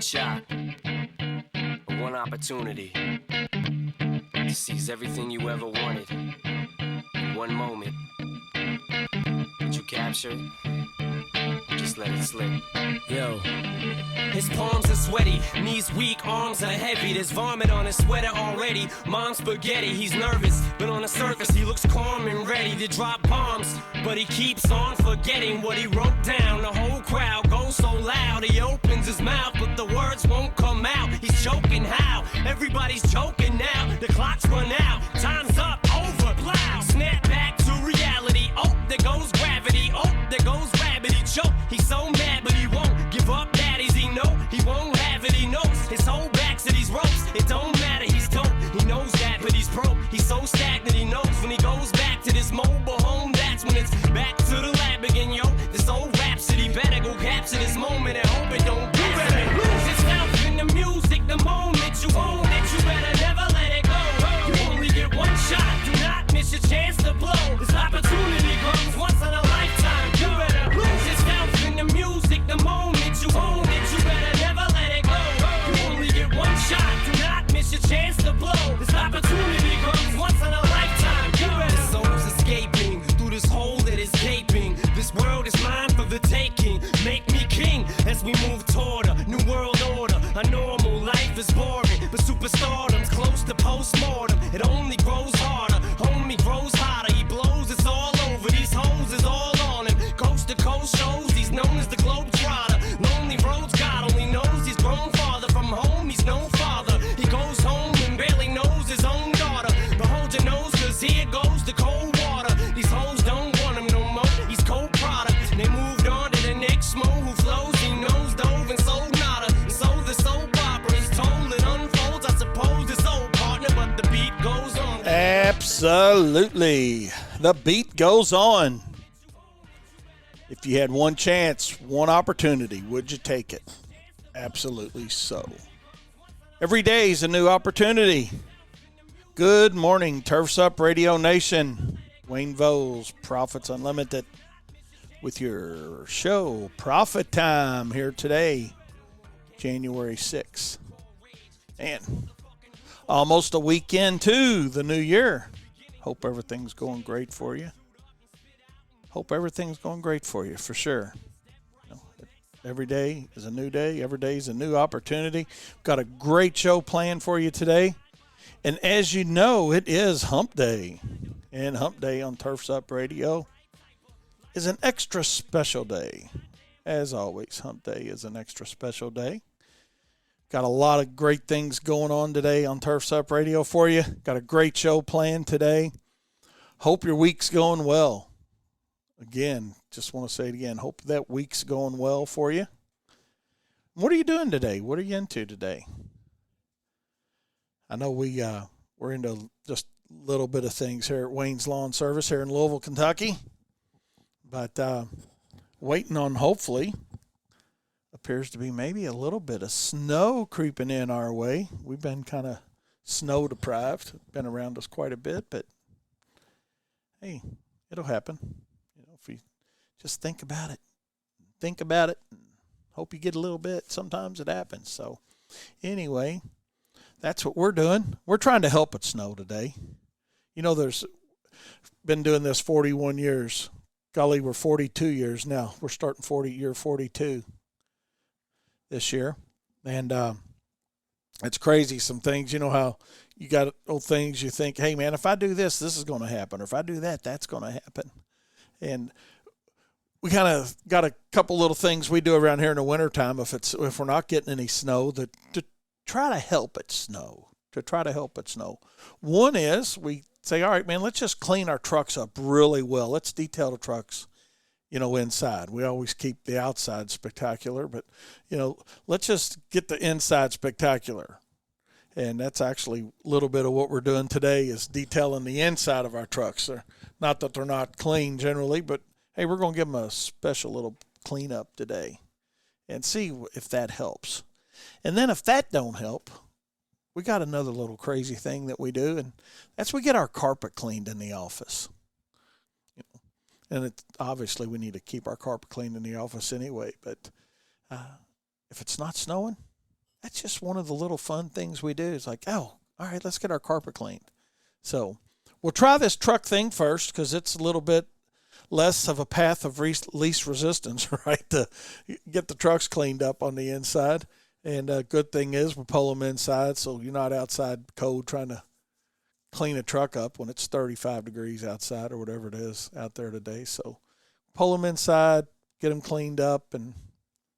one shot, one opportunity to seize everything you ever wanted in one moment. Did you capture it? Just let it slip. Yo. His palms are sweaty, knees weak, arms are heavy. There's vomit on his sweater already. Mom's spaghetti, he's nervous, but on the surface he looks calm and ready to drop bombs. But he keeps on forgetting what he wrote down. The whole crowd goes so loud, he opens his mouth, but the words won't come out. He's choking how? Everybody's choking now. The clock's run out, time's up, over, plow. Snap back to reality. Oh, there goes gravity. Oh, there goes rabbit. He choke. He's so mad, but he won't give up. Daddies, he know he won't have it. He knows his whole back's to these ropes. It don't matter. He's dope. He knows that, but he's broke. He's so stagnant. He knows when he goes back to this mobile home. That's when it's back to the lab again, yo. This old rhapsody better go capture this moment and hope it don't. You better lose yourself in the music. The moment you own it, you better never let it go. You only get one shot. Do not miss your chance to blow. This opportunity comes once in a lifetime. You better lose yourself in the music. The moment you own it, you better never let it go. You only get one shot. Do not miss your chance to blow. This opportunity comes once in a lifetime. You better. The soul's escaping through this hole that is gaping. This world is mine for the taking. Make me king as we move toward a new world order. A normal life is boring, but superstardom's close to postmortem. It only grows harder, homie grows hotter. He blows, it's all over. These hoes is all on him. Coast to coast shows, he's known as the Globetrotter. Lonely roads, God only knows he's grown farther from home. He's no father. He goes home and barely knows his own daughter. But hold your nose, cause here goes the cold water. These hoes don't want him no more. He's cold product. They moved on to the next mo who flows. He knows dove and sold nada. And so the soap opera is told. It unfolds. I suppose it's old partner, but the beat goes on. Absolutely. The beat goes on. If you had one chance, one opportunity, would you take it? Absolutely so. Every day is a new opportunity. Good morning, Turfs Up Radio Nation. Wayne Voles, Profits Unlimited, with your show, Profit Time, here today, January 6th. And almost a weekend to the new year. Hope everything's going great for you. Hope everything's going great for you, for sure. You know, every day is a new day. Every day is a new opportunity. Got a great show planned for you today. And as you know, it is Hump Day. And Hump Day on Turfs Up Radio is an extra special day. As always, Hump Day is an extra special day. Got a lot of great things going on today on Turfs Up Radio for you. Got a great show planned today. Hope your week's going well. Again, just want to say it again. Hope that week's going well for you. What are you doing today? What are you into today? I know we're into just a little bit of things here at Wayne's Lawn Service here in Louisville, Kentucky. But waiting on, hopefully, appears to be maybe a little bit of snow creeping in our way. We've been kind of snow deprived. Been around us quite a bit, but hey, it'll happen. You know, if you just think about it, and hope you get a little bit. Sometimes it happens. So anyway, that's what we're doing. We're trying to help it snow today. You know, there's been doing this 41 years. Golly, we're 42 years now. We're starting year 42 this year. And it's crazy, some things. You know how you got old things you think, hey, man, if I do this, this is going to happen. Or if I do that, that's going to happen. And we kind of got a couple little things we do around here in the wintertime if we're not getting any snow to try to help it snow. One is we say, all right, man, let's just clean our trucks up really well. Let's detail the trucks, inside. We always keep the outside spectacular, but, let's just get the inside spectacular. And that's actually a little bit of what we're doing today is detailing the inside of our trucks. Not that they're not clean generally, but, hey, we're going to give them a special little cleanup today and see if that helps. And then if that don't help, we got another little crazy thing that we do, and that's we get our carpet cleaned in the office. And obviously we need to keep our carpet clean in the office anyway, but if it's not snowing, that's just one of the little fun things we do. It's like, oh, all right, let's get our carpet cleaned. So we'll try this truck thing first because it's a little bit less of a path of least resistance, right, to get the trucks cleaned up on the inside. And a good thing is we pull them inside so you're not outside cold trying to clean a truck up when it's 35 degrees outside or whatever it is out there today. So pull them inside, get them cleaned up, and,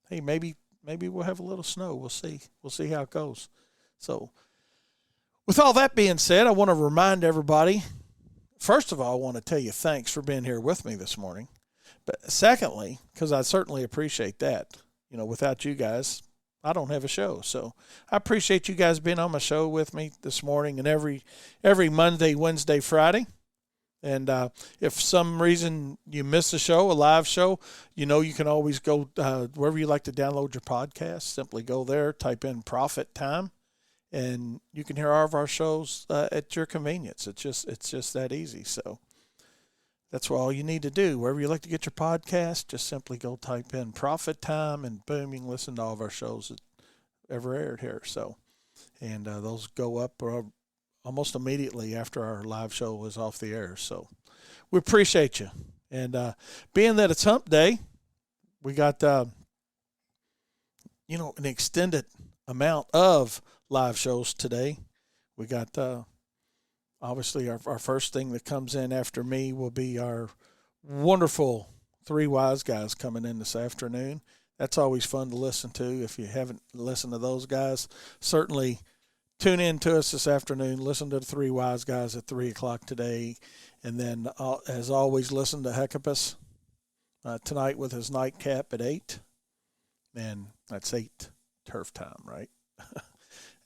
hey, maybe we'll have a little snow. We'll see. We'll see how it goes. So with all that being said, I want to remind everybody, first of all, I want to tell you thanks for being here with me this morning. But secondly, because I certainly appreciate that, without you guys, I don't have a show. So I appreciate you guys being on my show with me this morning and every Monday, Wednesday, Friday. And if for some reason you miss a show, a live show, you can always go wherever you like to download your podcast. Simply go there, type in Profit Time, and you can hear all of our shows at your convenience. It's just that easy. So that's all you need to do. Wherever you like to get your podcast, just simply go type in Profit Time, and boom, you can listen to all of our shows that ever aired here. So, and those go up almost immediately after our live show was off the air. So we appreciate you. And being that it's hump day, we got, an extended amount of live shows today. We got, obviously, our first thing that comes in after me will be our wonderful Three Wise Guys coming in this afternoon. That's always fun to listen to. If you haven't listened to those guys, certainly tune in to us this afternoon. Listen to the Three Wise Guys at 3 o'clock today. And then, as always, listen to Hecapus tonight with his nightcap at 8. And that's 8 turf time, right?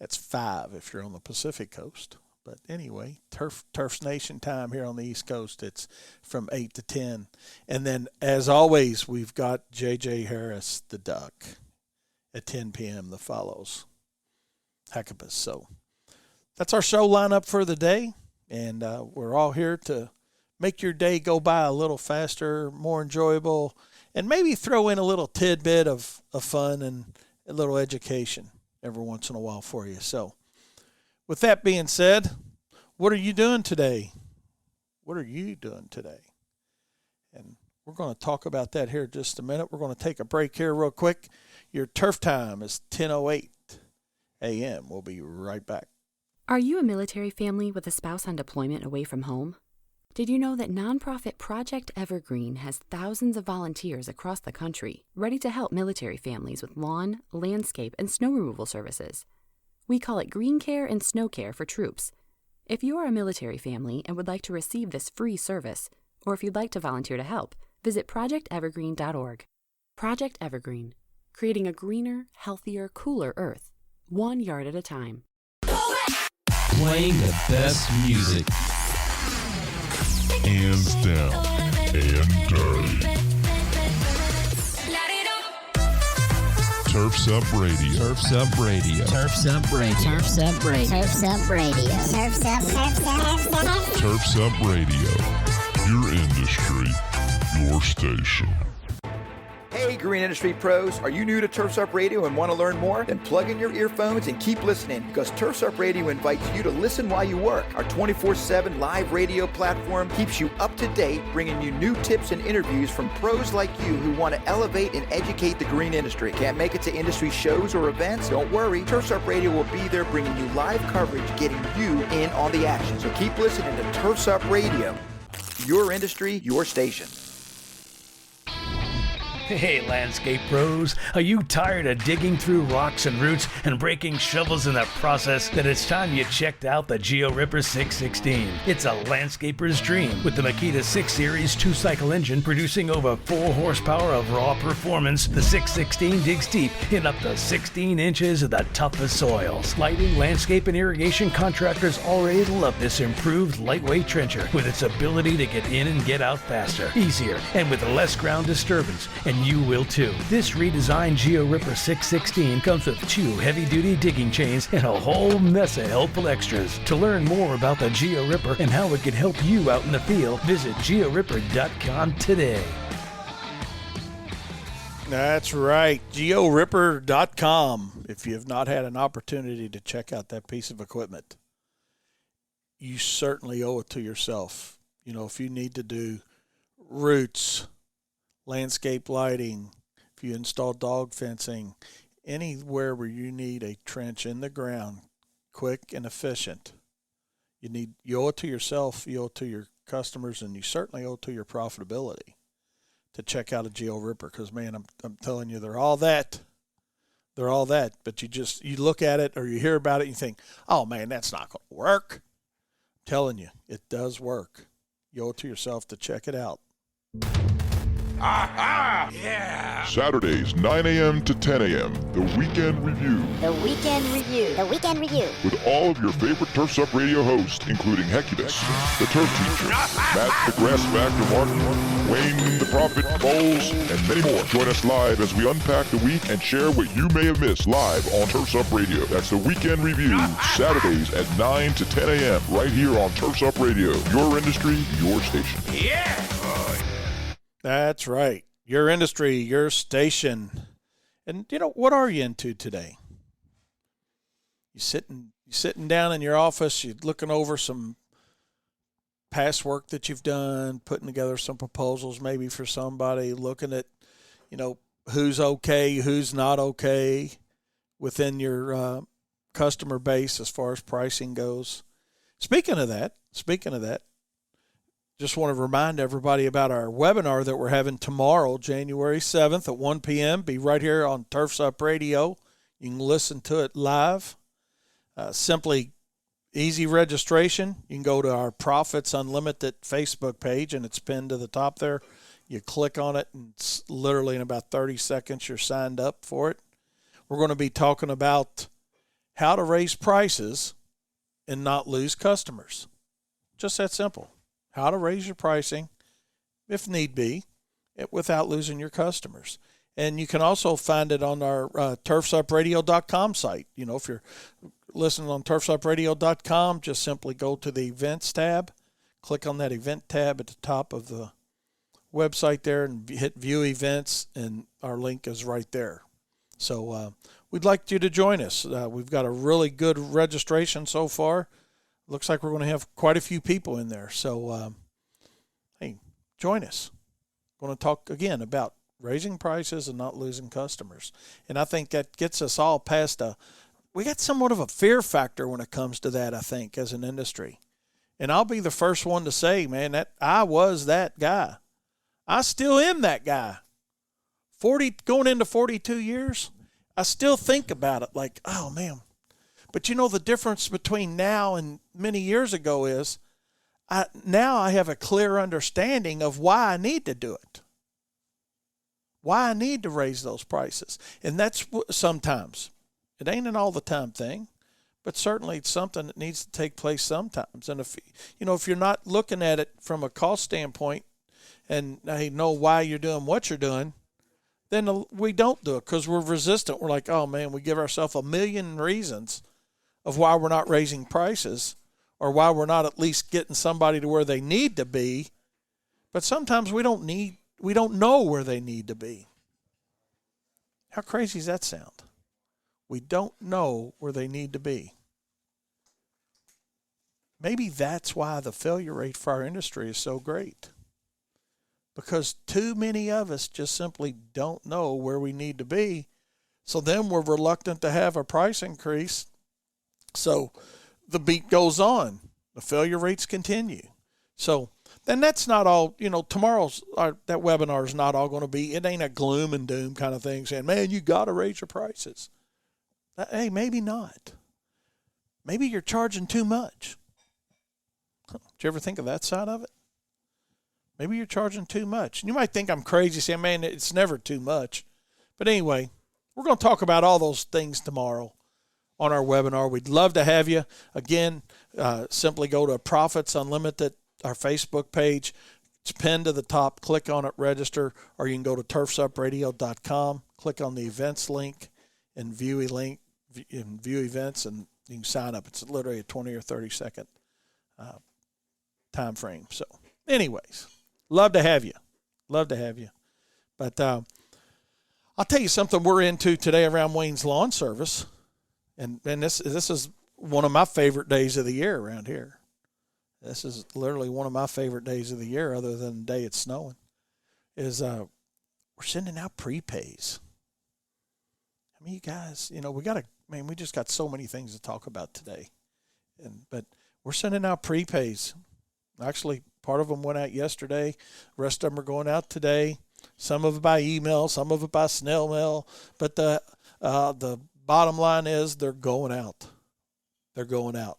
That's 5 if you're on the Pacific Coast. But anyway, Turf's Nation time here on the East Coast, it's from 8 to 10. And then, as always, we've got J.J. Harris, the Duck, at 10 p.m. that follows Hecapus. So that's our show lineup for the day. And we're all here to make your day go by a little faster, more enjoyable, and maybe throw in a little tidbit of fun and a little education every once in a while for you. So with that being said, what are you doing today? What are you doing today? And we're going to talk about that here in just a minute. We're going to take a break here real quick. Your turf time is 10:08 a.m. We'll be right back. Are you a military family with a spouse on deployment away from home? Did you know that nonprofit Project Evergreen has thousands of volunteers across the country ready to help military families with lawn, landscape, and snow removal services? We call it Green Care and Snow Care for troops. If you are a military family and would like to receive this free service, or if you'd like to volunteer to help, visit projectevergreen.org. Project Evergreen, creating a greener, healthier, cooler Earth, 1 yard at a time. Playing the best music. Hands down and dirty. Turf's Up Radio. Turf's Up Radio. Turf's Up Radio. Turf's Up Radio. Turf's Up Radio. Turf's Up. Turf's Up Radio. Your industry, your station. Hey, Green Industry Pros, are you new to Turf's Up Radio and want to learn more? Then plug in your earphones and keep listening, because Turf's Up Radio invites you to listen while you work. Our 24/7 live radio platform keeps you up to date, bringing you new tips and interviews from pros like you who want to elevate and educate the green industry. Can't make it to industry shows or events? Don't worry. Turf's Up Radio will be there bringing you live coverage, getting you in on the action. So keep listening to Turf's Up Radio. Your industry, your station. Hey, landscape pros, are you tired of digging through rocks and roots and breaking shovels in the process? Then it's time you checked out the Geo Ripper 616. It's a landscaper's dream with the Makita 6 Series 2-cycle engine producing over 4 horsepower of raw performance. The 616 digs deep in up to 16 inches of the toughest soils. Lighting, landscape, and irrigation contractors already love this improved lightweight trencher with its ability to get in and get out faster, easier, and with less ground disturbance. And you will too. This redesigned Geo Ripper 616 comes with 2 heavy-duty digging chains and a whole mess of helpful extras. To learn more about the Geo Ripper and how it can help you out in the field, visit georipper.com today. That's right. GeoRipper.com. If you have not had an opportunity to check out that piece of equipment, you certainly owe it to yourself. You know, if you need to do roots, landscape lighting, if you install dog fencing, anywhere where you need a trench in the ground, quick and efficient, you owe it to yourself, you owe it to your customers, and you certainly owe it to your profitability to check out a Geo Ripper, because, man, I'm telling you, they're all that. They're all that. But you look at it or you hear about it and you think, oh, man, that's not going to work. I'm telling you, it does work. You owe it to yourself to check it out. Aha! Yeah! Saturdays, 9 a.m. to 10 a.m., The Weekend Review. The Weekend Review. The Weekend Review. With all of your favorite Turfs Up Radio hosts, including Hecubus, the Turf Teacher, Matt the Grass Factor Martin, Wayne the Prophet Bowles, and many more. Join us live as we unpack the week and share what you may have missed live on Turfs Up Radio. That's The Weekend Review, Saturdays at 9 to 10 a.m. right here on Turfs Up Radio. Your industry, your station. Yeah! That's right. Your industry, your station. And, you know, what are you into today? You sitting down in your office, you're looking over some past work that you've done, putting together some proposals maybe for somebody, looking at, you know, who's okay, who's not okay within your customer base as far as pricing goes. Speaking of that, just want to remind everybody about our webinar that we're having tomorrow, January 7th at 1 p.m. Be right here on Turfs Up Radio. You can listen to it live. Simply easy registration. You can go to our Profits Unlimited Facebook page, and it's pinned to the top there. You click on it, and it's literally in about 30 seconds you're signed up for it. We're going to be talking about how to raise prices and not lose customers. Just that simple. How to raise your pricing, if need be, without losing your customers. And you can also find it on our turfsupradio.com site. You know, if you're listening on turfsupradio.com, just simply go to the events tab, click on that event tab at the top of the website there, and hit view events, and our link is right there. So we'd like you to join us. We've got a really good registration so far. Looks like we're going to have quite a few people in there. So, hey, join us. We're going to talk again about raising prices and not losing customers. And I think that gets us all past we got somewhat of a fear factor when it comes to that, I think, as an industry. And I'll be the first one to say, man, that I was that guy. I still am that guy. Going into 42 years, I still think about it like, oh, man. But, you know, the difference between now and many years ago is now I have a clear understanding of why I need to do it, why I need to raise those prices. And that's sometimes. It ain't an all-the-time thing, but certainly it's something that needs to take place sometimes. And, if you're not looking at it from a cost standpoint and know why you're doing what you're doing, then we don't do it because we're resistant. We're like, oh, man, we give ourselves a million reasons of why we're not raising prices or why we're not at least getting somebody to where they need to be. But sometimes we don't know where they need to be. How crazy does that sound? We don't know where they need to be. Maybe that's why the failure rate for our industry is so great. Because too many of us just simply don't know where we need to be. So then we're reluctant to have a price increase. So the beat goes on. The failure rates continue. So then that's not all, tomorrow's, that webinar is not all going to be, it ain't a gloom and doom kind of thing saying, man, you got to raise your prices. Hey, maybe not. Maybe you're charging too much. Did you ever think of that side of it? Maybe you're charging too much. And you might think I'm crazy saying, man, it's never too much. But anyway, we're going to talk about all those things tomorrow on our webinar. We'd love to have you. Again, simply go to Profits Unlimited, our Facebook page. It's pinned to the top. Click on it, register, or you can go to turfsupradio.com, click on the events link, and view events, and you can sign up. It's literally a 20 or 30 second time frame. So anyways, love to have you. But I'll tell you something we're into today around Wayne's Lawn Service, and this is one of my favorite days of the year around here. This is literally one of my favorite days of the year, other than the day it's snowing, is we're sending out prepays. I mean, you guys, we just got so many things to talk about today. But we're sending out prepays. Actually, part of them went out yesterday. The rest of them are going out today. Some of it by email, some of it by snail mail. But the bottom line is they're going out. They're going out.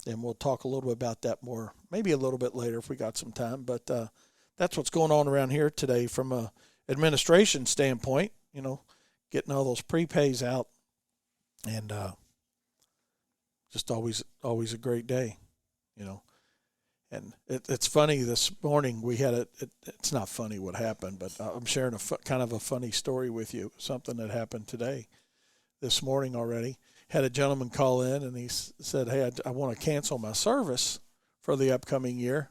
And we'll talk a little bit about that more, maybe a little bit later if we got some time. But that's what's going on around here today from a administration standpoint, getting all those prepays out. And just always a great day, And it's funny, this morning we had it's not funny what happened, but I'm sharing kind of a funny story with you, something that happened today, this morning already. Had a gentleman call in and he said, hey, I want to cancel my service for the upcoming year.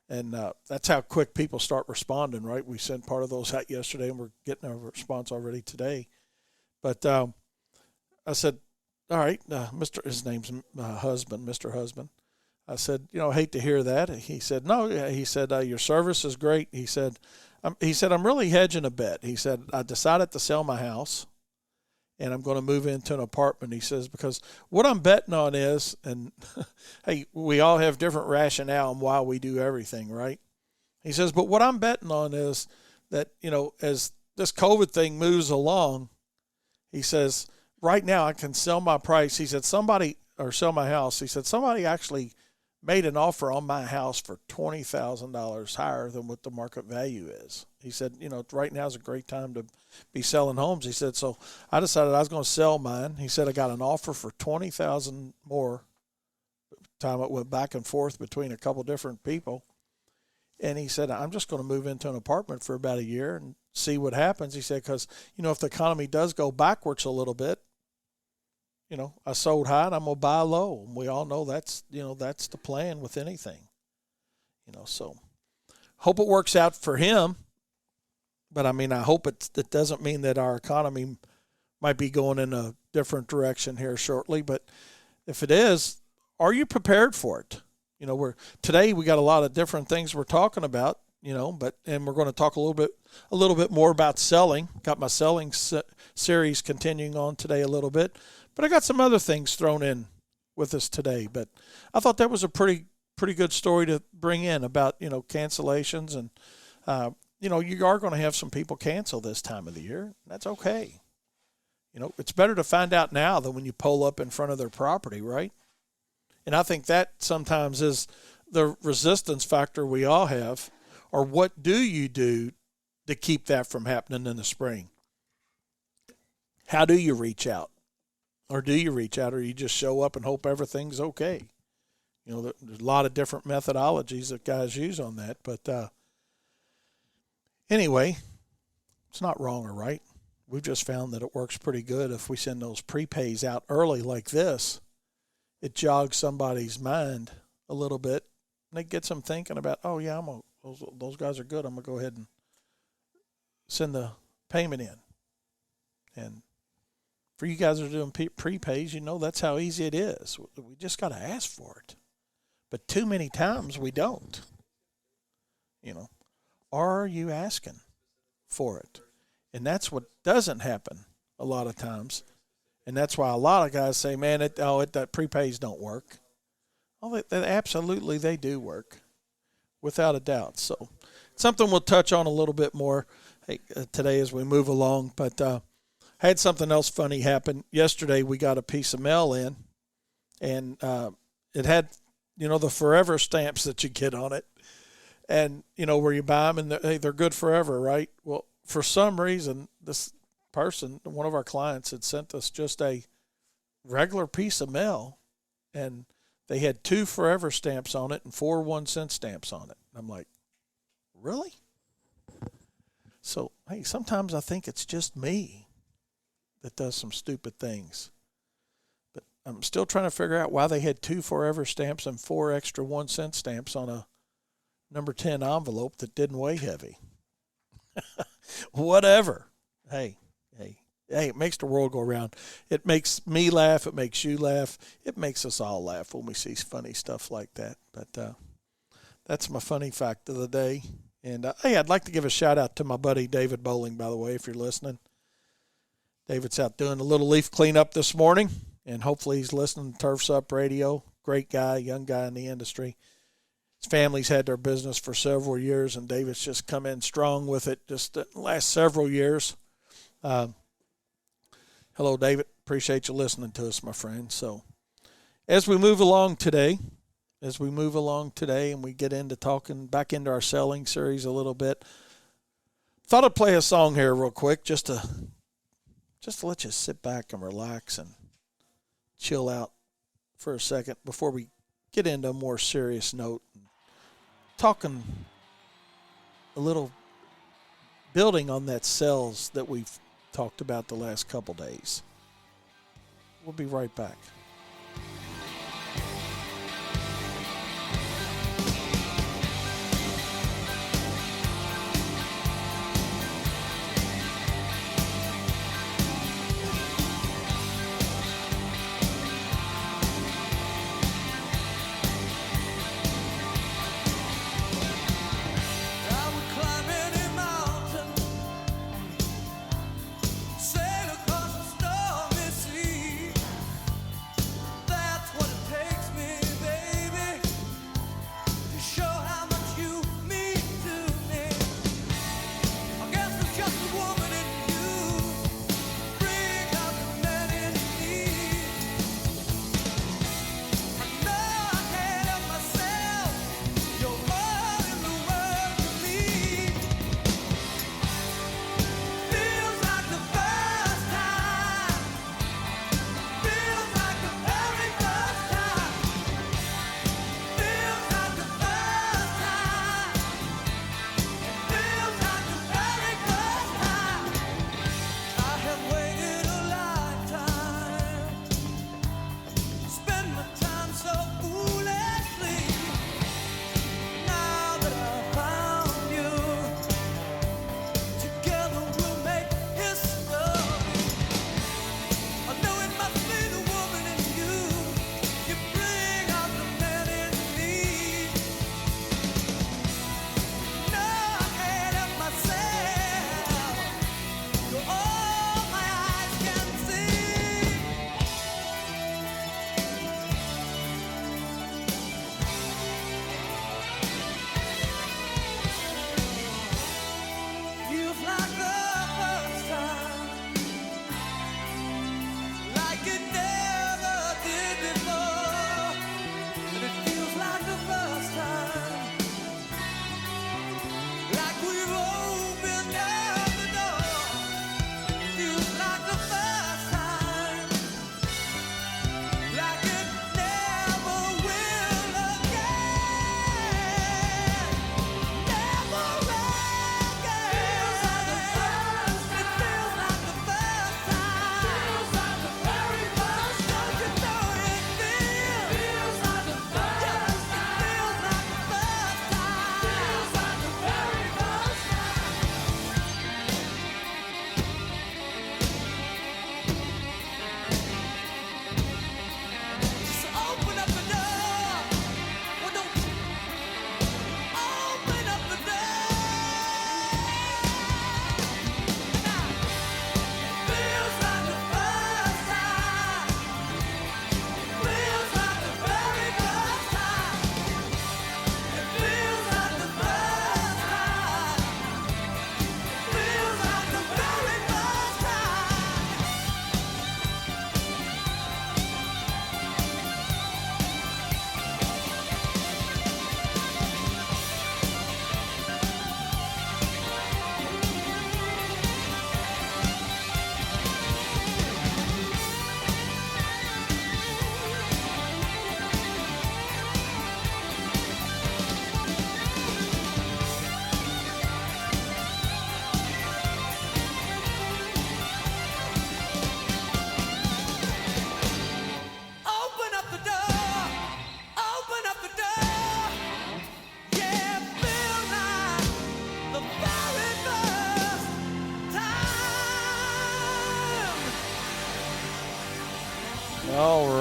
And that's how quick people start responding, right? We sent part of those out yesterday and we're getting a response already today. But I said, all right, his name's Mr. Husband. I said, I hate to hear that. He said, no. He said, your service is great. He said, I'm really hedging a bet. He said, I decided to sell my house and I'm going to move into an apartment. He says, because what I'm betting on is, and hey, we all have different rationale on why we do everything, right? He says, but what I'm betting on is that, as this COVID thing moves along, he says, right now I can sell my price. He said, sell my house. He said, somebody actually made an offer on my house for $20,000 higher than what the market value is. He said, right now is a great time to be selling homes. He said, so I decided I was going to sell mine. He said, I got an offer for $20,000 more. Time it went back and forth between a couple different people. And he said, I'm just going to move into an apartment for about a year and see what happens. He said, because, if the economy does go backwards a little bit, I sold high and I'm going to buy low. And we all know that's the plan with anything, so hope it works out for him. But I hope it doesn't mean that our economy might be going in a different direction here shortly. But if it is, are you prepared for it? Today we got a lot of different things we're talking about, and we're going to talk a little bit more about selling. Got my selling series continuing on today a little bit. But I got some other things thrown in with us today. But I thought that was a pretty good story to bring in about, cancellations. And, you are going to have some people cancel this time of the year. That's okay. It's better to find out now than when you pull up in front of their property, right? And I think that sometimes is the resistance factor we all have. Or what do you do to keep that from happening in the spring? How do you reach out? Or do you reach out, or you just show up and hope everything's okay? There's a lot of different methodologies that guys use on that. But anyway, it's not wrong or right. We've just found that it works pretty good if we send those prepays out early like this. It jogs somebody's mind a little bit, and it gets them thinking about, oh, yeah, those guys are good. I'm going to go ahead and send the payment in. And for you guys that are doing prepays, that's how easy it is. We just got to ask for it. But too many times we don't. Are you asking for it? And that's what doesn't happen a lot of times. And that's why a lot of guys say, man, that prepays don't work. Oh, absolutely they do work, without a doubt. So something we'll touch on a little bit more today as we move along. But had something else funny happen. Yesterday we got a piece of mail in, and it had, the forever stamps that you get on it. And, where you buy them and they're good forever, right? Well, for some reason, this person, one of our clients, had sent us just a regular piece of mail, and they had 2 forever stamps on it and 4 1-cent stamps on it. I'm like, really? So, hey, sometimes I think it's just me that does some stupid things. But I'm still trying to figure out why they had 2 forever stamps and 4 extra 1-cent stamps on a number 10 envelope that didn't weigh heavy. Whatever. Hey, it makes the world go around. It makes me laugh. It makes you laugh. It makes us all laugh when we see funny stuff like that. But that's my funny fact of the day. And, hey, I'd like to give a shout-out to my buddy David Bowling, by the way, if you're listening. David's out doing a little leaf cleanup this morning, and hopefully he's listening to Turfs Up Radio. Great guy, young guy in the industry. His family's had their business for several years, and David's just come in strong with it just the last several years. Hello, David. Appreciate you listening to us, my friend. So as we move along today, and we get into talking back into our selling series a little bit, thought I'd play a song here real quick just to let you sit back and relax and chill out for a second before we get into a more serious note. Talking a little, building on that sales that we've talked about the last couple days. We'll be right back.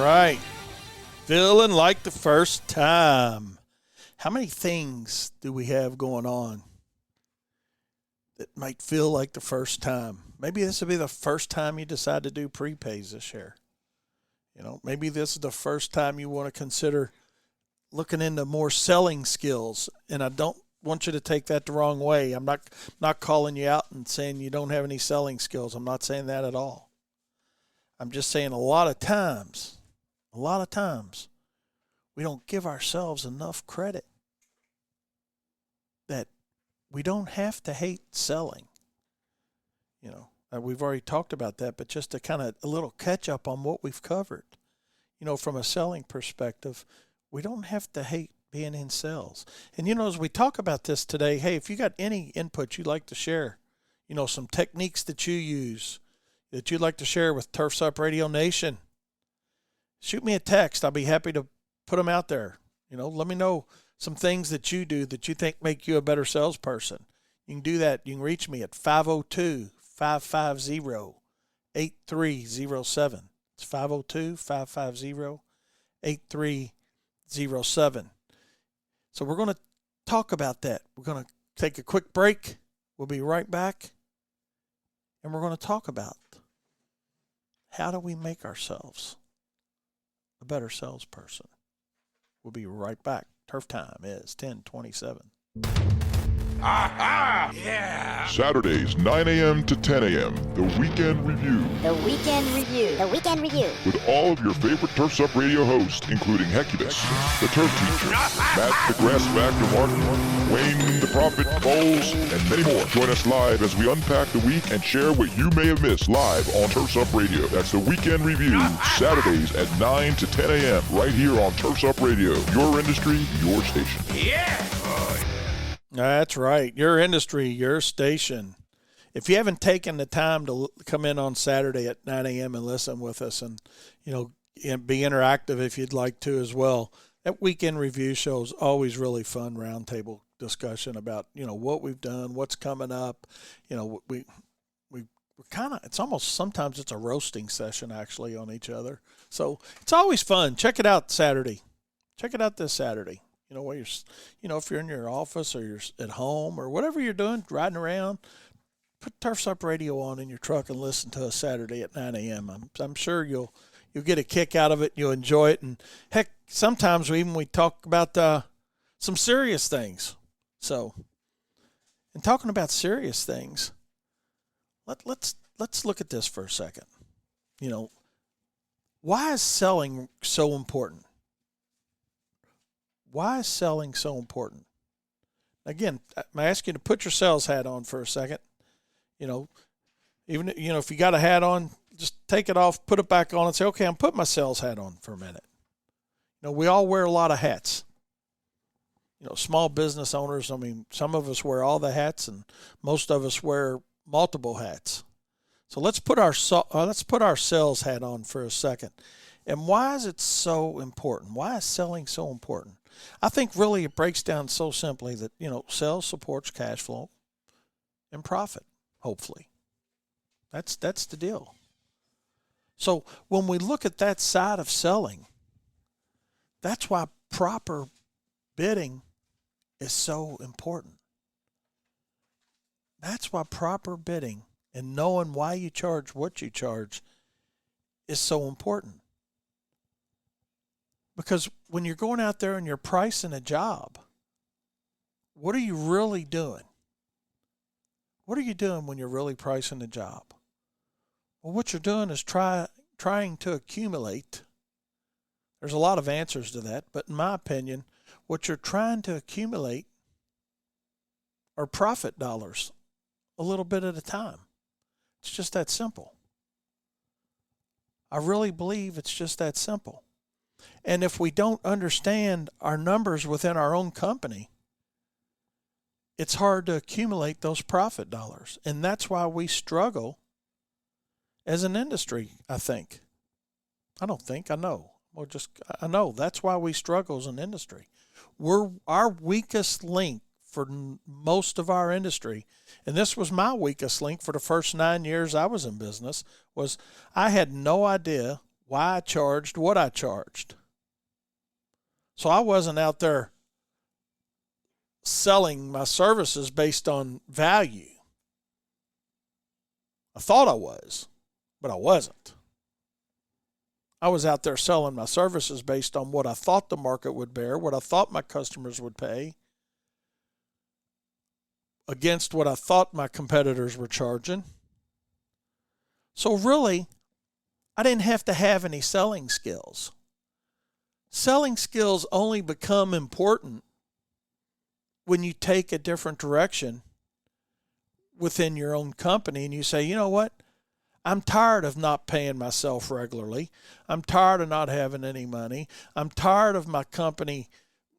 right. Feeling like the first time. How many things do we have going on that might feel like the first time? Maybe this will be the first time you decide to do prepays this year. You know, maybe this is the first time you want to consider looking into more selling skills. And I don't want you to take that the wrong way. I'm not calling you out and saying you don't have any selling skills. I'm not saying that at all. I'm just saying a lot of times, we don't give ourselves enough credit that we don't have to hate selling. You know, we've already talked about that, but just to kind of a little catch up on what we've covered. You know, from a selling perspective, we don't have to hate being in sales. And, you know, as we talk about this today, hey, if you got any input you'd like to share, you know, some techniques that you use that you'd like to share with Turf's Up Radio Nation, shoot me a text. I'll be happy to put them out there. You know, let me know some things that you do that you think make you a better salesperson. You can do that. You can reach me at 502-550-8307. It's 502-550-8307. So we're going to talk about that. We're going to take a quick break. We'll be right back. And we're going to talk about how do we make ourselves a better salesperson. We'll be right back. Turf time is 10:27. Aha! Yeah! Saturdays, 9 a.m. to 10 a.m., The Weekend Review. The Weekend Review. The Weekend Review. With all of your favorite Turf's Up Radio hosts, including Hecubus, the Turf Teacher, Matt the Grass Factor Martin, Wayne the Prophet Bowles, and many more. Join us live as we unpack the week and share what you may have missed live on Turf's Up Radio. That's The Weekend Review, Saturdays at 9 to 10 a.m. right here on Turf's Up Radio. Your industry, your station. Yeah! That's right. Your industry, your station. If you haven't taken the time to come in on Saturday at 9 a.m. and listen with us and, you know, be interactive if you'd like to as well, that Weekend Review show is always really fun roundtable discussion about, you know, what we've done, what's coming up. You know, we're kind of, it's almost, sometimes it's a roasting session actually on each other. So it's always fun. Check it out Saturday. Check it out this Saturday. You know, while you're, you know, if you're in your office or you're at home or whatever you're doing, riding around, put Turf's Up Radio on in your truck and listen to us Saturday at 9 a.m. I'm sure you'll get a kick out of it. You'll enjoy it. And heck, sometimes we talk about some serious things. So, and talking about serious things, let's look at this for a second. You know, why is selling so important? Why is selling so important? Again, I'm asking you to put your sales hat on for a second. You know, even, you know, if you got a hat on, just take it off, put it back on and say, okay, I'm putting my sales hat on for a minute. You know, we all wear a lot of hats. You know, small business owners, I mean, some of us wear all the hats and most of us wear multiple hats. So let's put our sales hat on for a second. And why is it so important? Why is selling so important? I think really it breaks down so simply that, you know, sales supports cash flow and profit, hopefully. That's the deal. So when we look at that side of selling, that's why proper bidding is so important. That's why proper bidding and knowing why you charge what you charge is so important. Because when you're going out there and you're pricing a job, what are you really doing? What are you doing when you're really pricing a job? Well, what you're doing is trying to accumulate. There's a lot of answers to that, but in my opinion, what you're trying to accumulate are profit dollars a little bit at a time. It's just that simple. I really believe it's just that simple. And if we don't understand our numbers within our own company, it's hard to accumulate those profit dollars. And that's why we struggle as an industry, I think. I don't think, I know. I know that's why we struggle as an industry. Our weakest link for most of our industry, and this was my weakest link for the first 9 years I was in business, was I had no idea why I charged what I charged. So I wasn't out there selling my services based on value. I thought I was, but I wasn't. I was out there selling my services based on what I thought the market would bear, what I thought my customers would pay, against what I thought my competitors were charging. So really, I didn't have to have any selling skills. Selling skills only become important when you take a different direction within your own company and you say, you know what? I'm tired of not paying myself regularly. I'm tired of not having any money. I'm tired of my company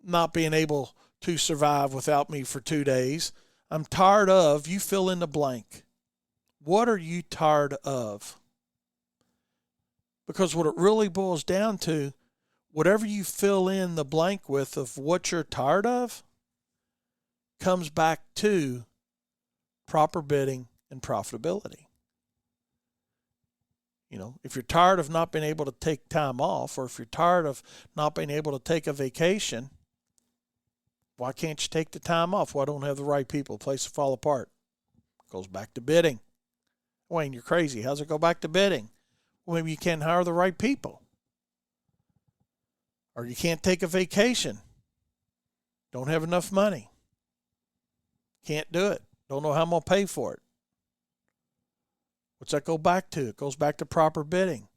not being able to survive without me for 2 days. I'm tired of, you fill in the blank. What are you tired of? Because what it really boils down to, whatever you fill in the blank with of what you're tired of, comes back to proper bidding and profitability. You know, if you're tired of not being able to take time off, or if you're tired of not being able to take a vacation, why can't you take the time off? Well, I don't have the right people. Place will fall apart. Goes back to bidding. Wayne, you're crazy. How's it go back to bidding? Well, maybe you can't hire the right people. Or you can't take a vacation. Don't have enough money. Can't do it. Don't know how I'm going to pay for it. What's that go back to? It goes back to proper bidding.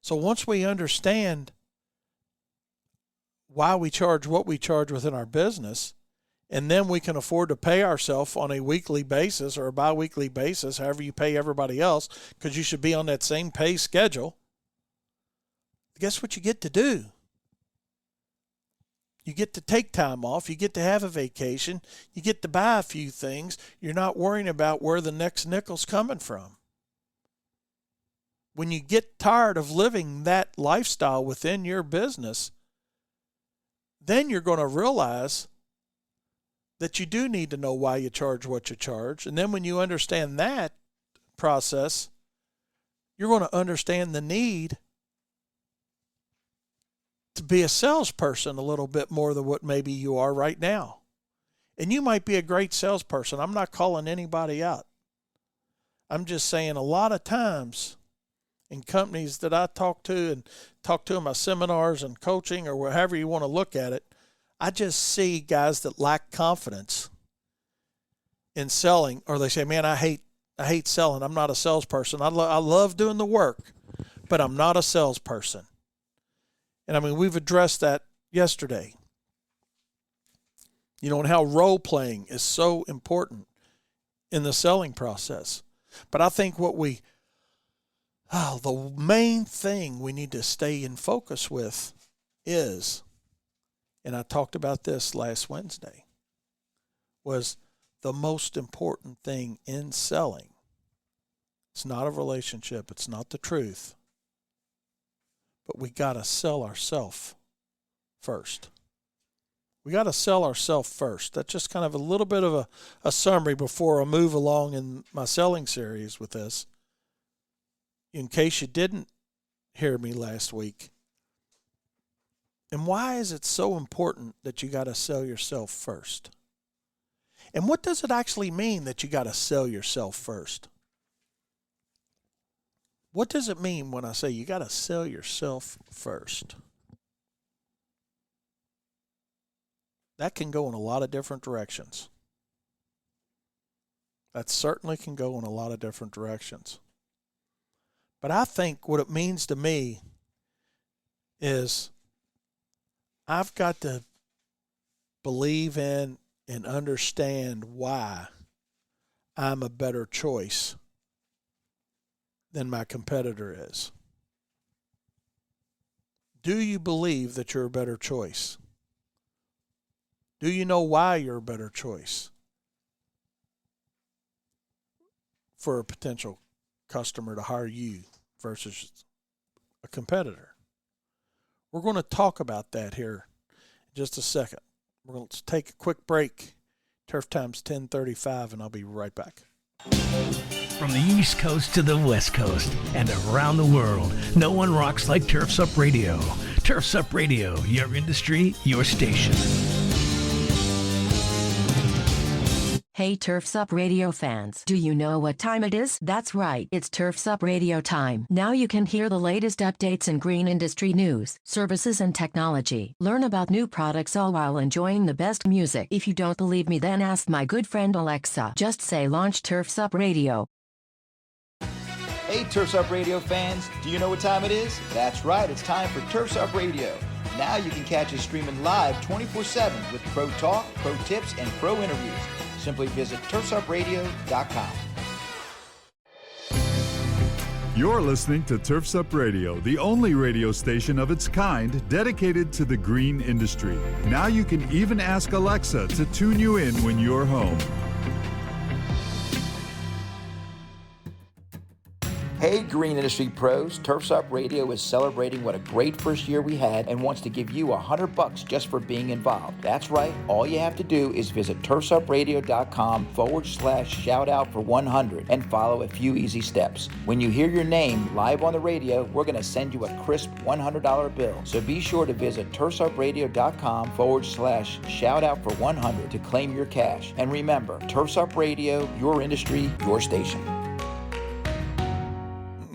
So once we understand why we charge what we charge within our business, and then we can afford to pay ourselves on a weekly basis or a bi-weekly basis, however you pay everybody else, because you should be on that same pay schedule, guess what you get to do? You get to take time off. You get to have a vacation. You get to buy a few things. You're not worrying about where the next nickel's coming from. When you get tired of living that lifestyle within your business, then you're going to realize that you do need to know why you charge what you charge. And then when you understand that process, you're going to understand the need to be a salesperson a little bit more than what maybe you are right now. And you might be a great salesperson. I'm not calling anybody out. I'm just saying a lot of times in companies that I talk to in my seminars and coaching or however you want to look at it, I just see guys that lack confidence in selling, or they say, man, I hate selling. I'm not a salesperson. I love doing the work, but I'm not a salesperson. And I mean, we've addressed that yesterday. You know, and how role playing is so important in the selling process. But I think the main thing we need to stay in focus with is, and I talked about this last Wednesday, was the most important thing in selling. It's not a relationship. It's not the truth. But we got to sell ourselves first. We got to sell ourselves first. That's just kind of a little bit of a summary before I move along in my selling series with this. In case you didn't hear me last week. And why is it so important that you got to sell yourself first? And what does it actually mean that you got to sell yourself first? What does it mean when I say you got to sell yourself first? That can go in a lot of different directions. That certainly can go in a lot of different directions. But I think what it means to me is I've got to believe in and understand why I'm a better choice than my competitor is. Do you believe that you're a better choice? Do you know why you're a better choice for a potential customer to hire you versus a competitor? We're going to talk about that here in just a second. We're going to take a quick break. Turf Time's 10:35, and I'll be right back. From the East Coast to the West Coast and around the world, no one rocks like Turf's Up Radio. Turf's Up Radio, your industry, your station. Hey Turf's Up Radio fans, do you know what time it is? That's right, it's Turf's Up Radio time. Now you can hear the latest updates in green industry news, services and technology. Learn about new products all while enjoying the best music. If you don't believe me, then ask my good friend Alexa. Just say launch Turf's Up Radio. Hey Turf's Up Radio fans, do you know what time it is? That's right, it's time for Turf's Up Radio. Now you can catch us streaming live 24/7 with pro talk, pro tips, and pro interviews. Simply visit turfsupradio.com. You're listening to Turf's Up Radio, the only radio station of its kind dedicated to the green industry. Now you can even ask Alexa to tune you in when you're home. Hey Green Industry Pros, Turf's Up Radio is celebrating what a great first year we had and wants to give you $100 just for being involved. That's right, all you have to do is visit turfsupradio.com/shout out for 100 and follow a few easy steps. When you hear your name live on the radio, we're going to send you a crisp $100 bill. So be sure to visit turfsupradio.com/shout out for 100 to claim your cash. And remember, Turf's Up Radio, your industry, your station.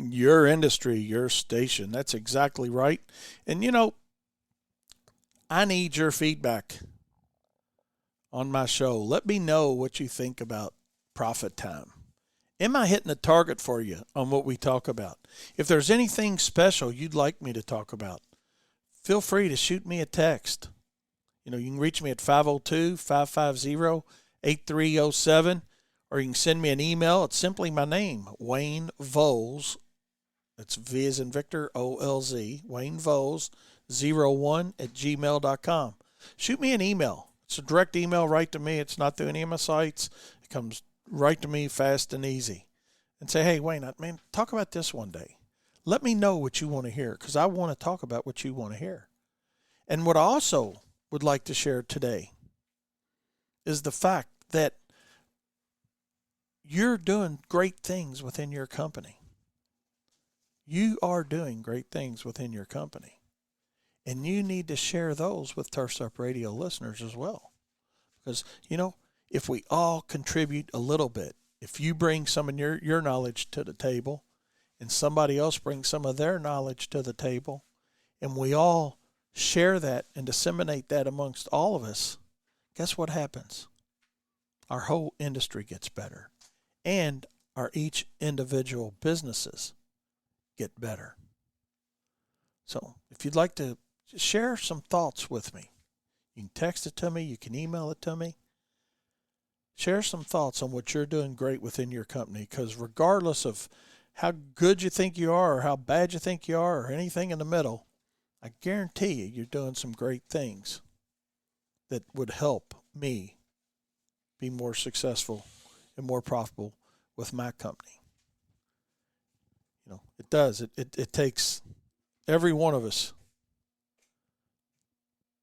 Your industry, your station. That's exactly right. And, you know, I need your feedback on my show. Let me know what you think about Profit Time. Am I hitting the target for you on what we talk about? If there's anything special you'd like me to talk about, feel free to shoot me a text. You know, you can reach me at 502-550-8307, or you can send me an email. It's simply my name, Wayne Voles. It's V as in Victor, O-L-Z, Wayne Voles, 01@gmail.com. Shoot me an email. It's a direct email right to me. It's not through any of my sites. It comes right to me fast and easy. And say, hey, Wayne, man, talk about this one day. Let me know what you want to hear, because I want to talk about what you want to hear. And what I also would like to share today is the fact that you're doing great things within your company. You are doing great things within your company, and you need to share those with Turf's Up Radio listeners as well. Because, you know, if we all contribute a little bit, if you bring some of your knowledge to the table and somebody else brings some of their knowledge to the table, and we all share that and disseminate that amongst all of us, guess what happens? Our whole industry gets better, and our each individual businesses get better. So if you'd like to share some thoughts with me, you can text it to me, you can email it to me. Share some thoughts on what you're doing great within your company, because regardless of how good you think you are or how bad you think you are or anything in the middle, I guarantee you you're doing some great things that would help me be more successful and more profitable with my company. You know, it does. It takes every one of us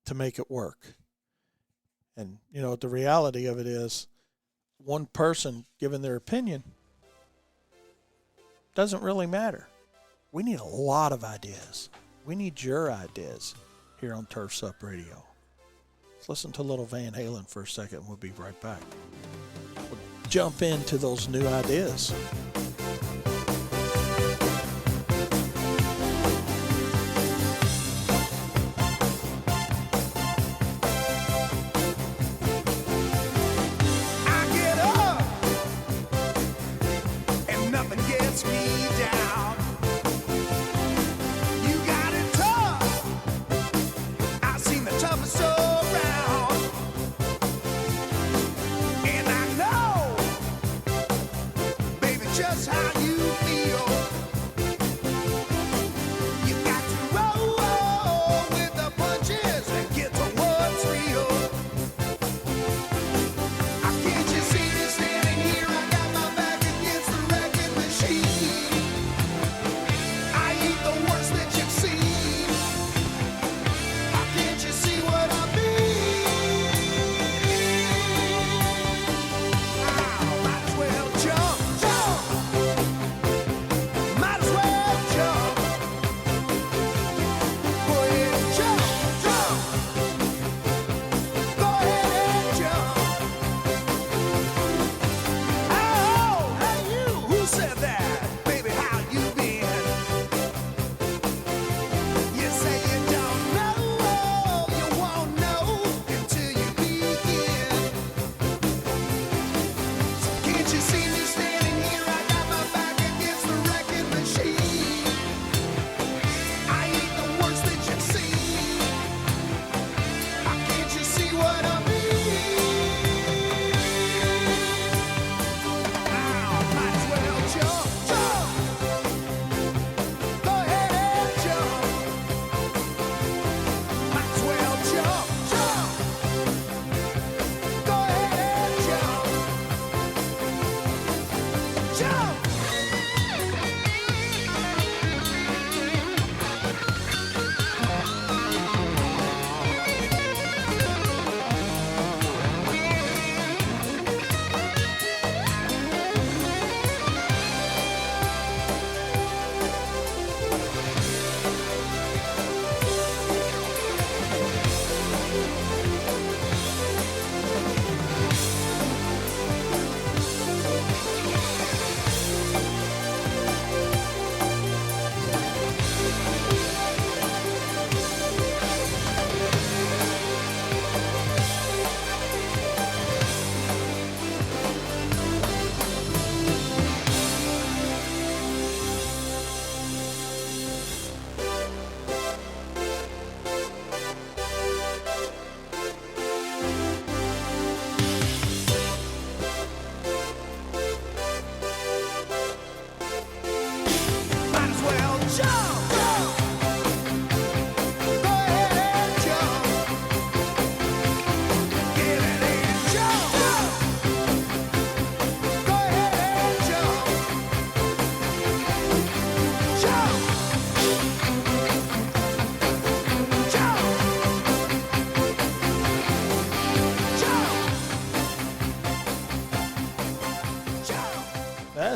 to make it work. And, you know, the reality of it is one person giving their opinion doesn't really matter. We need a lot of ideas. We need your ideas here on Turf's Up Radio. Let's listen to a little Van Halen for a second, and we'll be right back. We'll jump into those new ideas. Just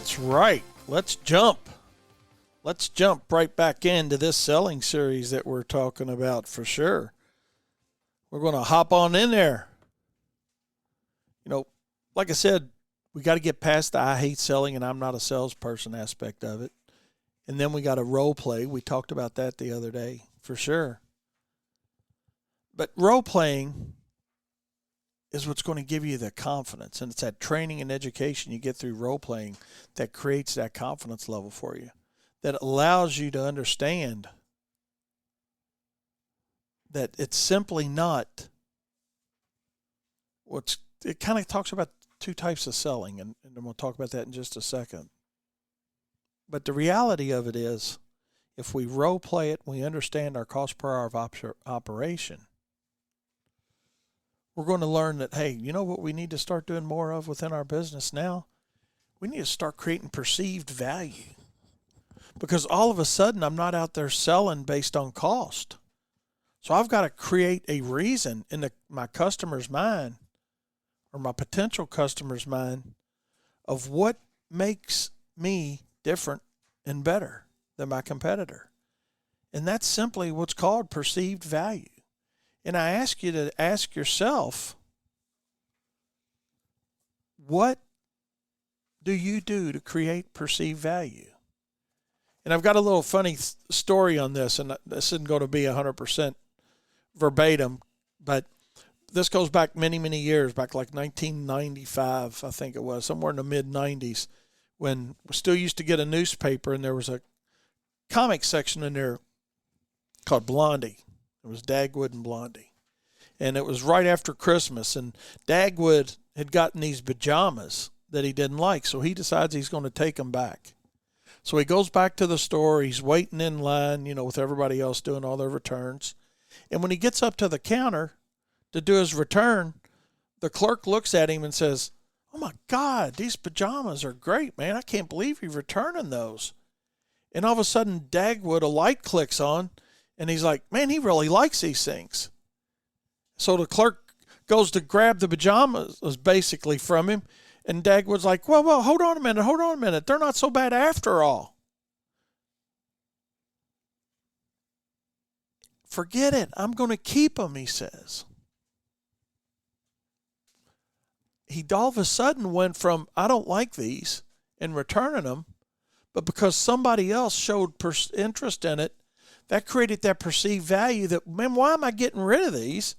That's right. Let's jump. Let's jump right back into this selling series that we're talking about for sure. We're going to hop on in there. You know, like I said, we got to get past the I hate selling and I'm not a salesperson aspect of it. And then we got to role play. We talked about that the other day for sure. But role playing is what's going to give you the confidence. And it's that training and education you get through role playing that creates that confidence level for you, that allows you to understand that it's simply not it kind of talks about two types of selling, and we'll talk about that in just a second. But the reality of it is, if we role play it, we understand our cost per hour of operation, we're going to learn that, hey, you know what we need to start doing more of within our business now? We need to start creating perceived value. Because all of a sudden, I'm not out there selling based on cost. So I've got to create a reason in my customer's mind, or my potential customer's mind, of what makes me different and better than my competitor. And that's simply what's called perceived value. And I ask you to ask yourself, what do you do to create perceived value? And I've got a little funny story on this, and this isn't going to be 100% verbatim, but this goes back many, many years, back like 1995, I think it was, somewhere in the mid-90s, when we still used to get a newspaper, and there was a comic section in there called Blondie. It was Dagwood and Blondie. And it was right after Christmas, and Dagwood had gotten these pajamas that he didn't like, so he decides he's going to take them back. So he goes back to the store. He's waiting in line, with everybody else doing all their returns. And when he gets up to the counter to do his return, the clerk looks at him and says, "Oh my God, these pajamas are great, man. I can't believe you're returning those." And all of a sudden, Dagwood, a light clicks on, and he's like, man, he really likes these things. So the clerk goes to grab the pajamas basically from him, and Dagwood's like, well, hold on a minute. They're not so bad after all. Forget it. I'm going to keep them, he says. He all of a sudden went from, I don't like these, and returning them, but because somebody else showed interest in it, that created that perceived value that, man, why am I getting rid of these?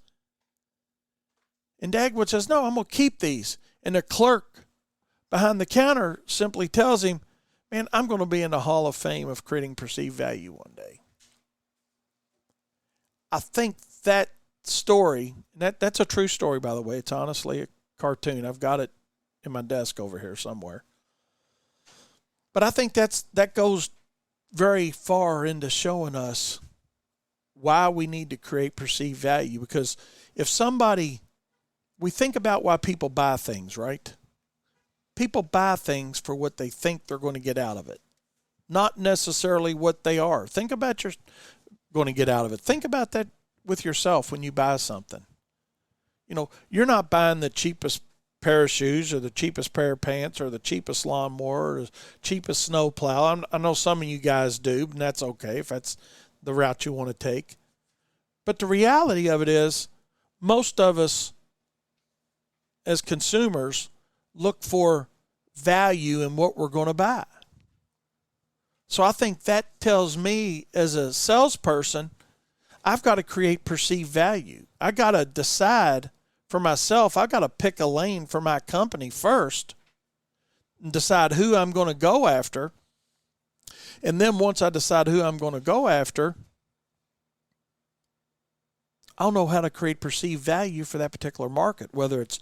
And Dagwood says, no, I'm going to keep these. And the clerk behind the counter simply tells him, man, I'm going to be in the Hall of Fame of creating perceived value one day. I think that story, that's a true story, by the way. It's honestly a cartoon. I've got it in my desk over here somewhere. But I think that goes very far into showing us why we need to create perceived value. Because if we think about why people buy things, right? People buy things for what they think they're going to get out of it, not necessarily what they are. Think about you're going to get out of it. Think about that with yourself when you buy something. You're not buying the cheapest pair of shoes or the cheapest pair of pants or the cheapest lawnmower or the cheapest snow plow. I know some of you guys do, and that's okay if that's the route you want to take. But the reality of it is, most of us as consumers look for value in what we're going to buy. So I think that tells me as a salesperson, I've got to create perceived value. I got to decide for myself, I got to pick a lane for my company first and decide who I'm going to go after. And then once I decide who I'm going to go after, I'll know how to create perceived value for that particular market, whether it's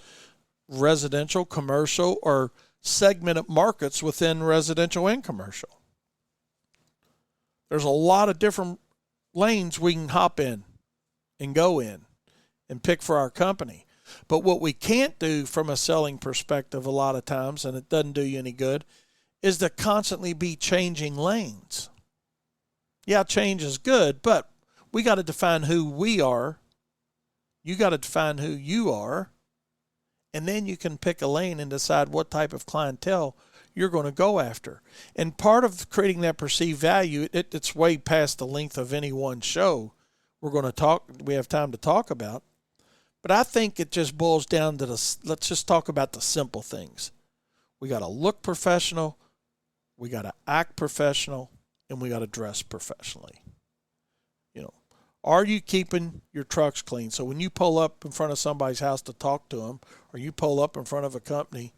residential, commercial, or segmented markets within residential and commercial. There's a lot of different lanes we can hop in and go in and pick for our company. But what we can't do from a selling perspective a lot of times, and it doesn't do you any good, is to constantly be changing lanes. Yeah, change is good, but we got to define who we are. You got to define who you are. And then you can pick a lane and decide what type of clientele you're going to go after. And part of creating that perceived value, it's way past the length of any one show we have time to talk about. But I think it just boils down to let's just talk about the simple things. We got to look professional, we got to act professional, and we got to dress professionally. Are you keeping your trucks clean? So when you pull up in front of somebody's house to talk to them, or you pull up in front of a company,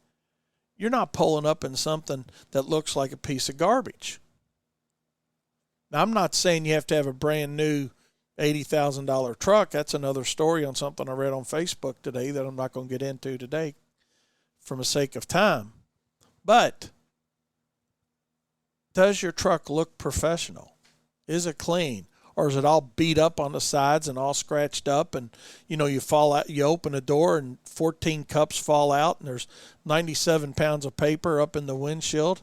you're not pulling up in something that looks like a piece of garbage. Now, I'm not saying you have to have a brand new $80,000 truck. That's another story on something I read on Facebook today that I'm not going to get into today for the sake of time. But does your truck look professional? Is it clean? Or is it all beat up on the sides and all scratched up, and you fall out, you open a door and 14 cups fall out and there's 97 pounds of paper up in the windshield?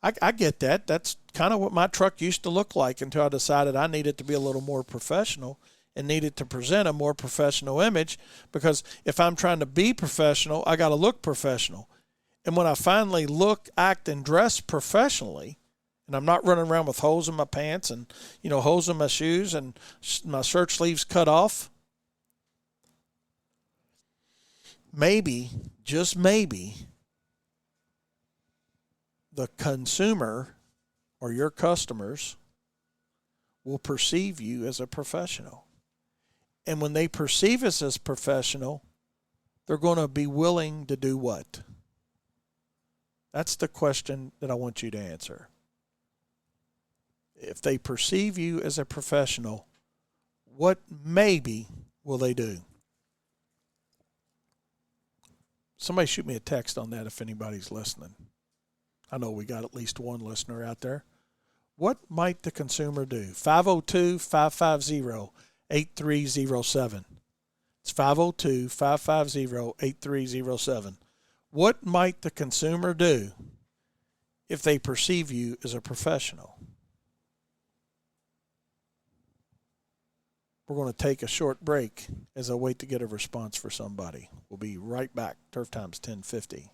I get that. That's kind of what my truck used to look like until I decided I needed to be a little more professional and needed to present a more professional image, because if I'm trying to be professional, I got to look professional. And when I finally look, act, and dress professionally, and I'm not running around with holes in my pants and, holes in my shoes and my shirt sleeves cut off, maybe, just maybe, the consumer or your customers will perceive you as a professional. And when they perceive us as professional, they're going to be willing to do what? That's the question that I want you to answer. If they perceive you as a professional, what maybe will they do? Somebody shoot me a text on that if anybody's listening. I know we got at least one listener out there. What might the consumer do? 502-550-8307. It's 502-550-8307. What might the consumer do if they perceive you as a professional? We're going to take a short break as I wait to get a response for somebody. We'll be right back. Turf Time's 1050.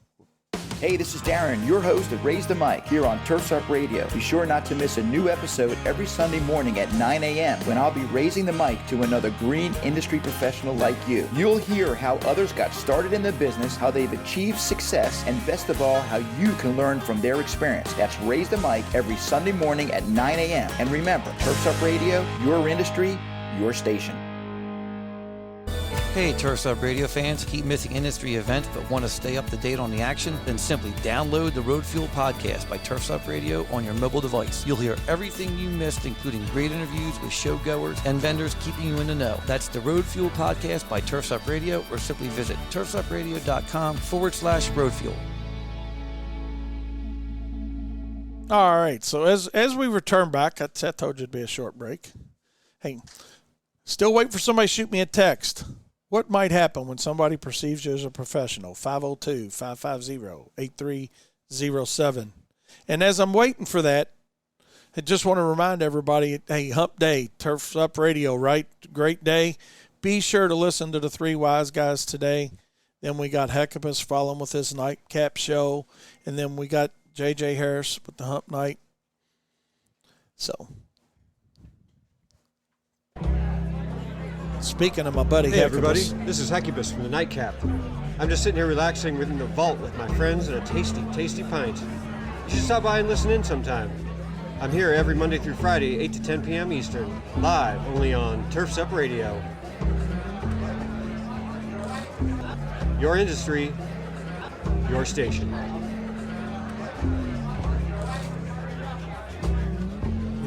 Hey, this is Darren, your host of Raise the Mic here on Turf's Up Radio. Be sure not to miss a new episode every Sunday morning at 9 a.m. when I'll be raising the mic to another green industry professional like you. You'll hear how others got started in the business, how they've achieved success, and best of all, how you can learn from their experience. That's Raise the Mic every Sunday morning at 9 a.m. And remember, Turf's Up Radio, your industry, your station. Hey, Turf's Up Radio fans, keep missing industry events but want to stay up to date on the action? Then simply download the Road Fuel Podcast by Turf's Up Radio on your mobile device. You'll hear everything you missed, including great interviews with show goers and vendors keeping you in the know. That's the Road Fuel Podcast by Turf's Up Radio, or simply visit turfsupradio.com/Road Fuel. All right, so as we return back, I told you it'd be a short break. Hey, still waiting for somebody to shoot me a text. What might happen when somebody perceives you as a professional? 502-550-8307. And as I'm waiting for that, I just want to remind everybody, hey, Hump Day, Turf's Up Radio, right? Great day. Be sure to listen to the Three Wise Guys today. Then we got Heckabus following with his nightcap show. And then we got J.J. Harris with the Hump Night. So, speaking of my buddy, hey Heckabus. everybody, this is Heckabus from the Nightcap. I'm just sitting here relaxing within the vault with my friends and a tasty, tasty pint. You should stop by and listen in sometime. I'm here every Monday through Friday, 8 to 10 p.m. Eastern, live only on Turf's Up Radio. Your industry, your station.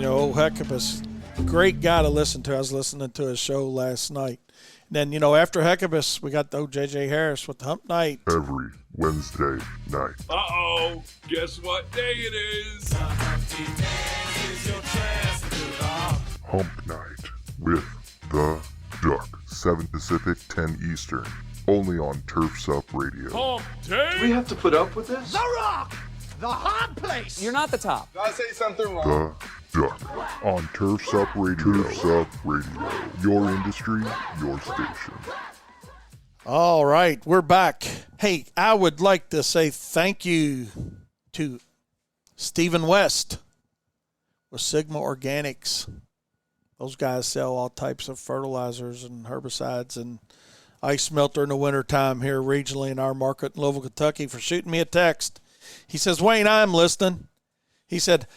Old Heckabus, great guy to listen to. I was listening to his show last night. And then, after Heckabus, we got the old J.J. Harris with the Hump Night. Every Wednesday night. Uh-oh, guess what day it is? Hump Night with the Duck. 7 Pacific, 10 Eastern. Only on Turf's Up Radio. Hump Day? Do we have to put up with this? The Rock! The hot place! You're not the top. Did I say something wrong? The Duck. On Turf's Up Radio. Turf's Up Radio. Your industry, your station. All right, we're back. Hey, I would like to say thank you to Stephen West with Sigma Organics. Those guys sell all types of fertilizers and herbicides and ice melter in the wintertime here regionally in our market in Louisville, Kentucky, for shooting me a text. He says, Wayne, I'm listening. He said,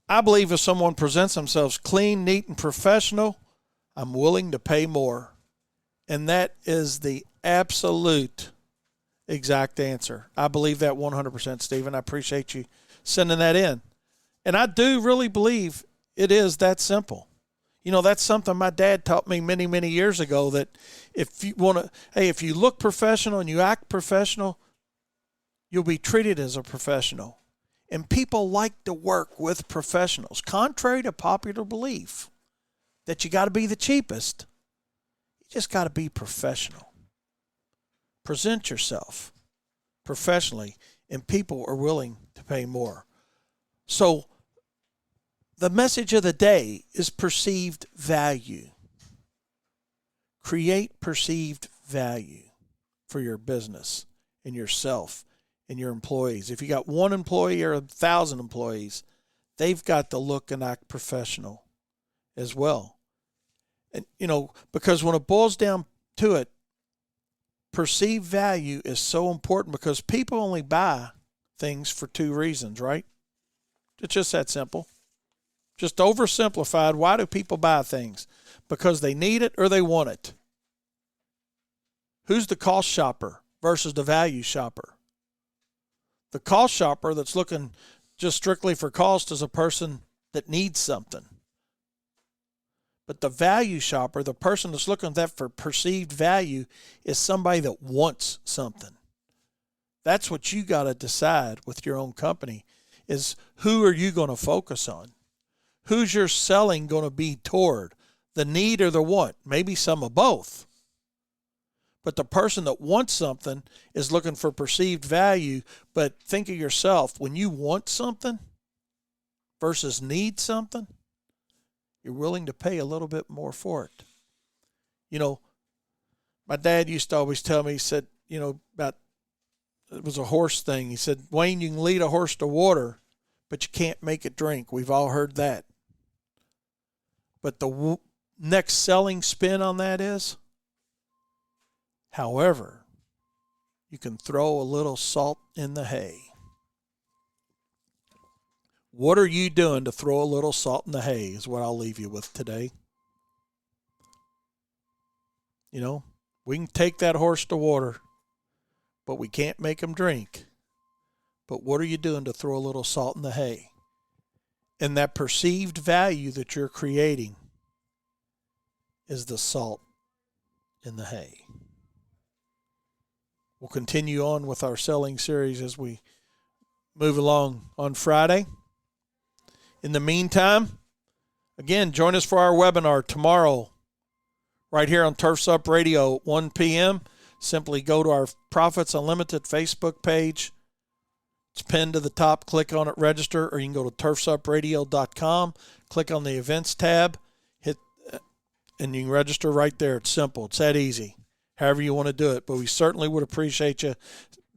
I believe if someone presents themselves clean, neat, and professional, I'm willing to pay more. And that is the absolute exact answer. I believe that 100%, Stephen. I appreciate you sending that in. And I do really believe it is that simple. You know, that's something my dad taught me many, many years ago, that if you want to, hey, if you look professional and you act professional, you'll be treated as a professional. And people like to work with professionals, contrary to popular belief that you got to be the cheapest. You just got to be professional. Present yourself professionally, and people are willing to pay more. So the message of the day is perceived value. Create perceived value for your business and yourself and your employees. If you got one employee or 1,000 employees, they've got to look and act professional as well. And, you know, because when it boils down to it, perceived value is so important, because people only buy things for two reasons, right? It's just that simple. Just oversimplified, why do people buy things? Because they need it or they want it. Who's the cost shopper versus the value shopper? The cost shopper that's looking just strictly for cost is a person that needs something. But the value shopper, the person that's looking at that for perceived value, is somebody that wants something. That's what you got to decide with your own company, is who are you going to focus on? Who's your selling going to be toward? The need or the want? Maybe some of both. But the person that wants something is looking for perceived value. But think of yourself, when you want something versus need something, you're willing to pay a little bit more for it. You know, my dad used to always tell me, he said, you know, about, it was a horse thing. He said, Wayne, you can lead a horse to water, but you can't make it drink. We've all heard that. But the next selling spin on that is, however, you can throw a little salt in the hay. What are you doing to throw a little salt in the hay is what I'll leave you with today. You know, we can take that horse to water, but we can't make him drink. But what are you doing to throw a little salt in the hay? And that perceived value that you're creating is the salt in the hay. We'll continue on with our selling series as we move along on Friday. In the meantime, again, join us for our webinar tomorrow right here on Turfs Up Radio at 1 p.m. Simply go to our Profits Unlimited Facebook page. It's pinned to the top. Click on it, register, or you can go to turfsupradio.com, click on the events tab, hit, and you can register right there. It's simple. It's that easy, however you want to do it. But we certainly would appreciate you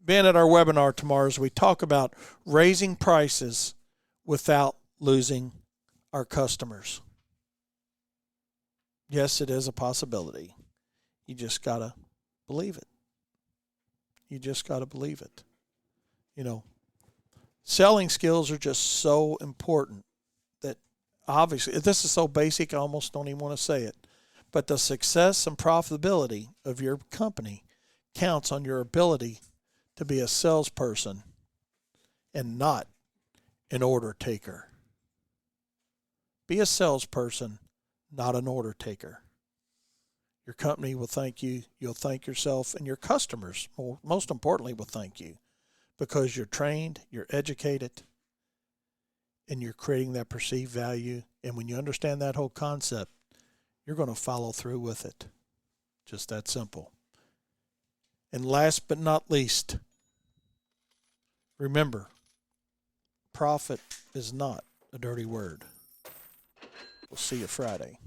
being at our webinar tomorrow as we talk about raising prices without losing our customers. Yes, it is a possibility. You just got to believe it. You just got to believe it. You know, selling skills are just so important that obviously, this is so basic, I almost don't even want to say it. But the success and profitability of your company counts on your ability to be a salesperson and not an order taker. Be a salesperson, not an order taker. Your company will thank you. You'll thank yourself, and your customers, most importantly, will thank you, because you're trained, you're educated, and you're creating that perceived value. And when you understand that whole concept, you're going to follow through with it. Just that simple. And last but not least, remember, profit is not a dirty word. We'll see you Friday.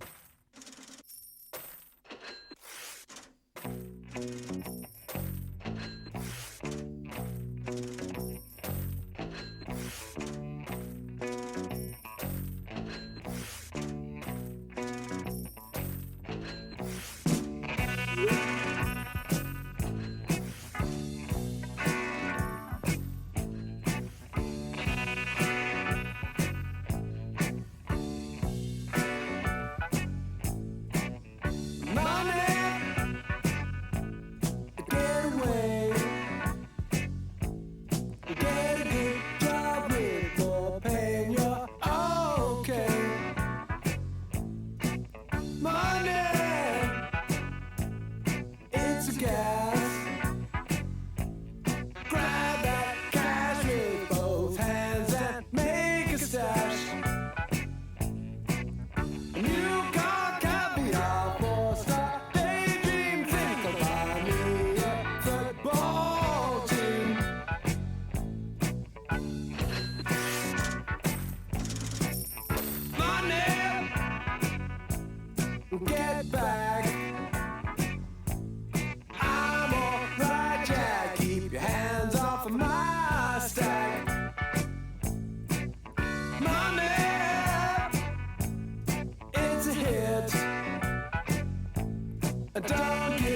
Don't give